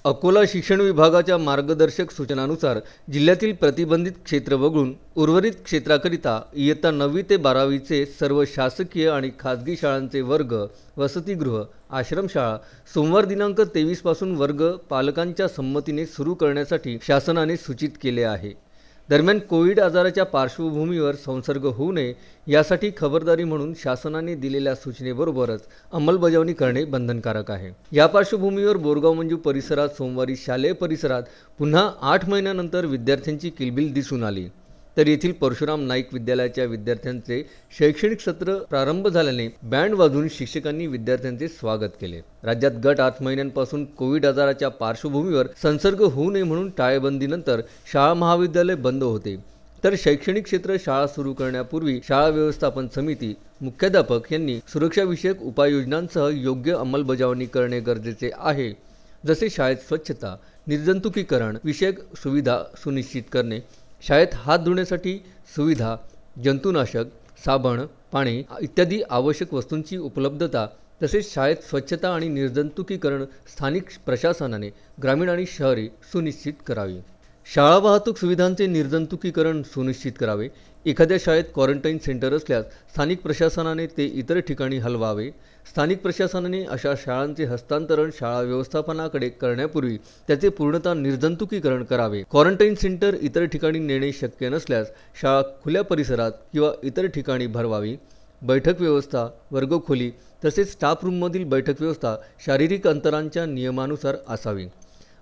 अकोला शिक्षण विभागाच्या मार्गदर्शक सूचनानुसार जिल्ह्यातील प्रतिबंधित क्षेत्र वगळून उर्वरित क्षेत्राकरिता इयत्ता 9वी ते 12वीचे सर्व शासकीय आणि खाजगी शाळांचे वर्ग, वसतिगृह, आश्रमशाळा सोमवार दिनांक 23 पासून वर्ग पालकांच्या संमतीने सुरू करण्यासाठी शासनाने सूचित केले आहे। दरम्यान कोविड आजाराच्या पार्श्वभूमीवर संसर्ग होऊ नये यासाठी खबरदारी म्हणून शासनाने दिलेल्या सूचनेबरोबरच अंमलबजावणी करणे बंधनकारक आहे। या पार्श्वभूमीवर बोरगाव मंजू परिसरात सोमवारी शालेय परिसरात पुन्हा 8 महिन्यानंतर विद्यार्थ्यांची किलबिल दिसून आली। तर येथील परशुराम नाईक विद्यालयाच्या विद्यार्थ्यांचे शैक्षणिक सत्र प्रारंभ झाल्याने बँड वाजवून शिक्षकांनी विद्यार्थ्यांचे स्वागत केले। राज्यात गत 8 महिन्यांपासून कोविड आजाराच्या पार्श्वभूमीवर संसर्ग होऊ नये म्हणून टाळेबंदीनंतर शाळा महाविद्यालय बंद होते। तर शैक्षणिक क्षेत्र शाळा सुरू करण्यापूर्वी शाळा व्यवस्थापन समिती, मुख्याध्यापक यांनी सुरक्षाविषयक उपाययोजनांसह योग्य अंमलबजावणी करणे गरजेचे आहे। जसे शाळेत स्वच्छता, निर्जंतुकीकरण विषयक सुविधा सुनिश्चित करणे, शाळेत हात धुण्यासाठी सुविधा, जंतुनाशक, साबण, पाणी इत्यादी आवश्यक वस्तूंची उपलब्धता, तसेच शाळेत स्वच्छता आणि निर्जंतुकीकरण स्थानिक प्रशासनाने ग्रामीण आणि शहरी सुनिश्चित करावे। शाळा वाहतूक सुविधांचे निर्जंतुकीकरण सुनिश्चित करावे। एखाद्या शाळेत क्वारंटाईन सेंटर असल्यास स्थानिक प्रशासनाने ते इतर ठिकाणी हलवावे। स्थानिक प्रशासनाने अशा शाळांचे हस्तांतरण शाळा व्यवस्थापनाकडे करण्यापूर्वी त्याचे पूर्णतः निर्जंतुकीकरण करावे। क्वारंटाईन सेंटर इतर ठिकाणी नेणे शक्य नसल्यास शाळा खुल्या परिसरात किंवा इतर ठिकाणी भरवावी। बैठक व्यवस्था, वर्गखोली तसेच स्टाफ रूममधील बैठक व्यवस्था शारीरिक अंतरांच्या नियमानुसार असावी।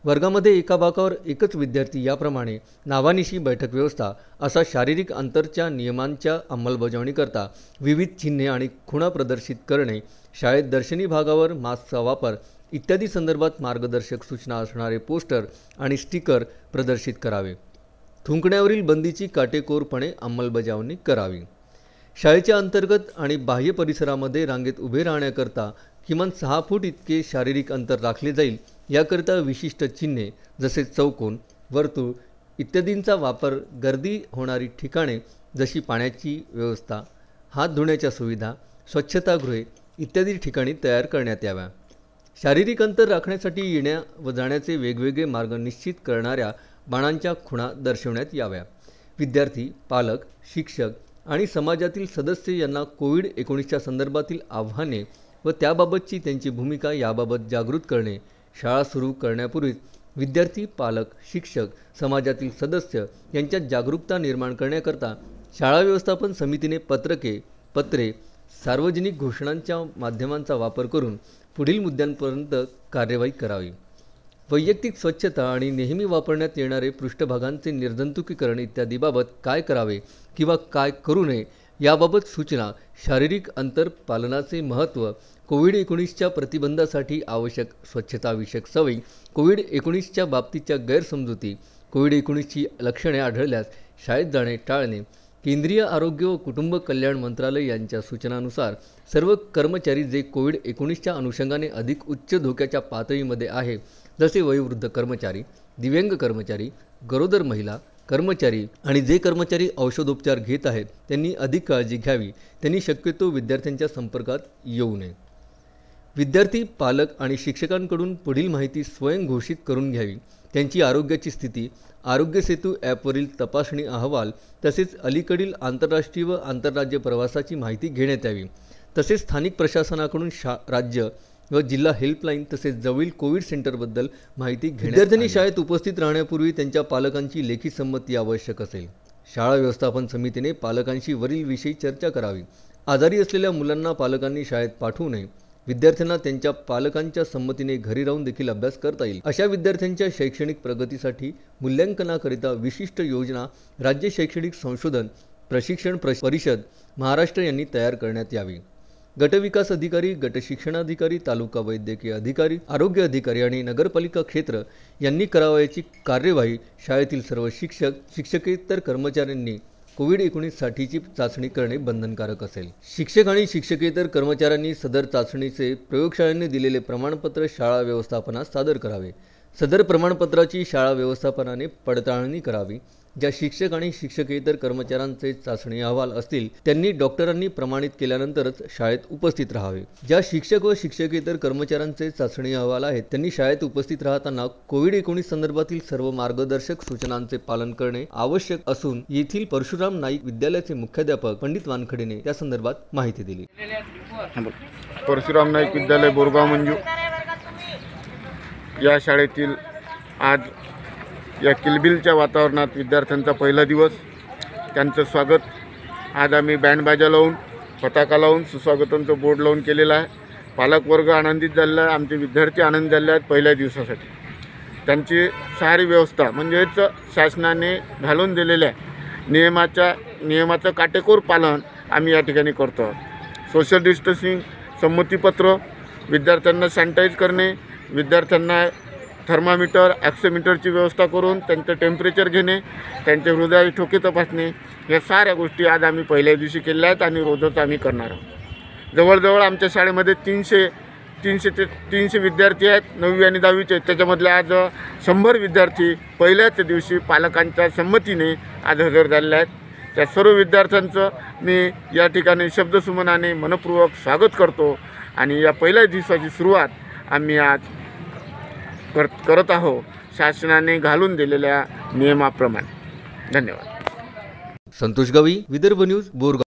वर्गामध्ये एका बाकावर एकच विद्यार्थी याप्रमाणे नावानिशी बैठक व्यवस्था असा शारीरिक अंतरच्या नियमांच्या अंमलबजावणीकरता विविध चिन्हे आणि खुणा प्रदर्शित करणे, शाळेत दर्शनी भागावर मास्कचा वापर इत्यादी संदर्भात मार्गदर्शक सूचना असणारे पोस्टर आणि स्टिकर प्रदर्शित करावे। थुंकण्यावरील बंदीची काटेकोरपणे अंमलबजावणी करावी। शाळेच्या अंतर्गत आणि बाह्य परिसरामध्ये रांगेत उभे राहण्याकरता किमान 6 फूट इतके शारीरिक अंतर राखले जाईल। याकरिता विशिष्ट चिन्हे जसे चौकोन, वर्तुळ इत्यादींचा वापर गर्दी होणारी ठिकाणे जशी पाण्याची व्यवस्था, हात धुण्याच्या सुविधा, स्वच्छतागृहे इत्यादी ठिकाणी तयार करण्यात याव्या। शारीरिक अंतर राखण्यासाठी येण्या व जाण्याचे वेगवेगळे मार्ग निश्चित करणाऱ्या बाणांच्या खुणा दर्शवण्यात याव्या। विद्यार्थी, पालक, शिक्षक आणि समाजातील सदस्य यांना कोविड-19च्या संदर्भातील आव्हाने व त्याबाबतची त्यांची भूमिका याबाबत जागृत करणे, शाळा सुरू करण्यापूर्वीच विद्यार्थी, पालक, शिक्षक, समाजातील सदस्य यांच्यात जागरूकता निर्माण करण्याकरता शाळा व्यवस्थापन समितीने पत्रे, सार्वजनिक घोषणांच्या माध्यमांचा वापर करून पुढील मुद्द्यांपर्यंत कार्यवाही करावी। वैयक्तिक स्वच्छता आणि नेहमी वापरण्यात येणारे पृष्ठभागांचे निर्जंतुकीकरण इत्यादीबाबत काय करावे किंवा काय करू नये याबाबत सूचना, शारीरिक अंतर पालनाचे महत्त्व, कोविड-19च्या प्रतिबंधासाठी आवश्यक स्वच्छताविषयक सवयी, कोविड-19च्या बाबतीच्या गैरसमजुती, कोविड-19ची लक्षणे आढळल्यास शाळेत जाणे टाळणे, केंद्रीय आरोग्य व कुटुंब कल्याण मंत्रालय यांच्या सूचनानुसार सर्व कर्मचारी जे कोविड-19च्या अनुषंगाने अधिक उच्च धोक्याच्या पातळीमध्ये आहे, जसे वयोवृद्ध कर्मचारी, दिव्यांग कर्मचारी, गरोदर महिला कर्मचारी आणि जे कर्मचारी औषधोपचार घेत आहेत त्यांनी अधिक काळजी घ्यावी। त्यांनी शक्यतो विद्यार्थ्यांच्या संपर्कात येऊ नये। विद्यार्थी, पालक आणि शिक्षकांकडून पुढील माहिती स्वयं घोषित करून घ्यावी। त्यांची आरोग्याची स्थिती, आरोग्य सेतू ॲपवरील तपासणी अहवाल तसेच अलीकडील आंतरराष्ट्रीय व आंतरराज्य प्रवासाची माहिती घेण्यात यावी। तसेच स्थानिक प्रशासनाकडून राज्य व जिल्हा हेल्पलाईन तसेच जवळील कोविड सेंटरबद्दल माहिती घेण्यात। विद्यार्थ्यांनी शाळेत उपस्थित राहण्यापूर्वी त्यांच्या पालकांची लेखी संमती आवश्यक असेल। शाळा व्यवस्थापन समितीने पालकांशी वरील विषयी चर्चा करावी। आजारी असलेल्या मुलांना पालकांनी शाळेत पाठवू नये। विद्यार्थ्यांना त्यांच्या पालकांच्या संमतीने घरी राहून देखील अभ्यास करता येईल। अशा विद्यार्थ्यांच्या शैक्षणिक प्रगतीसाठी मूल्यांकनाकरिता विशिष्ट योजना राज्य शैक्षणिक संशोधन प्रशिक्षण परिषद महाराष्ट्र यांनी तयार करण्यात यावी। गटविकास अधिकारी, गटशिक्षणाधिकारी, तालुका वैद्यकीय अधिकारी, आरोग्य अधिकारी आणि नगरपालिका क्षेत्र यांनी करावयाची कार्यवाही शाळेतील सर्व शिक्षक, शिक्षकेतर कर्मचाऱ्यांनी कोविड-19 साठीची चाचणी करणे बंधनकारक असेल। शिक्षक आणि शिक्षकेतर कर्मचाऱ्यांनी सदर चाचणीचे प्रयोगशाळेने दिलेले प्रमाणपत्र शाळा व्यवस्थापनास सादर करावे। सदर प्रमाणपत्राची शाळा व्यवस्थापनाने पडताळणी करावी। ज्या शिक्षक आणि शिक्षकेतर कर्मचाऱ्यांचे चाचणी अहवाल असतील त्यांनी डॉक्टरांनी प्रमाणित केल्यानंतरच शाळेत उपस्थित राहावे। ज्या शिक्षक व शिक्षकेतर कर्मचाऱ्यांचे चाचणी अहवाल आहेत त्यांनी शाळेत उपस्थित राहताना कोविड-19 संदर्भातील सर्व मार्गदर्शक सूचनांचे पालन करणे आवश्यक असून येथील परशुराम नाईक विद्यालयाचे मुख्याध्यापक पंडित वानखडेने त्या संदर्भात माहिती दिली। परशुराम नाईक विद्यालय बोरगाव मंजू या शाळेतील आज या किलबिलच्या वातावरणात विद्यार्थ्यांचा पहिला दिवस, त्यांचं स्वागत आज आम्ही बँडबाजा लावून पताका लावून सुस्वागतांचं बोर्ड लावून केलेलं आहे। पालकवर्ग आनंदित झालेला आहे, आमचे विद्यार्थी आनंद झाले आहेत पहिल्या दिवसासाठी। त्यांची सारी व्यवस्था म्हणजेच शासनाने घालून दिलेल्या नियमाचं काटेकोर पालन आम्ही या ठिकाणी करतो आहोत। सोशल डिस्टन्सिंग, संमतीपत्र, विद्यार्थ्यांना सॅनिटाईज करणे, विद्यार्थ्यांना थर्मामीटर ॲक्सिमीटरची व्यवस्था करून त्यांचं टेम्परेचर घेणे, त्यांचे हृदय ठोके तपासणे, या साऱ्या गोष्टी आज आम्ही पहिल्या दिवशी केल्या आहेत आणि रोजच आम्ही करणार आहोत। जवळजवळ आमच्या शाळेमध्ये 300 विद्यार्थी आहेत, 9वी आणि 10वीचे। त्याच्यामधले आज 100 विद्यार्थी पहिल्याच दिवशी पालकांच्या संमतीने आज हजर झालेले आहेत। त्या सर्व विद्यार्थ्यांचं मी या ठिकाणी शब्दसुमनाने मनपूर्वक स्वागत करतो आणि या पहिल्या दिवसाची सुरुवात आम्ही आज करत आहोत शासनाने घालून दिलेल्या नियमाप्रमाणे। धन्यवाद। संतोष गावी, विदर्भ न्यूज, बोरगाव।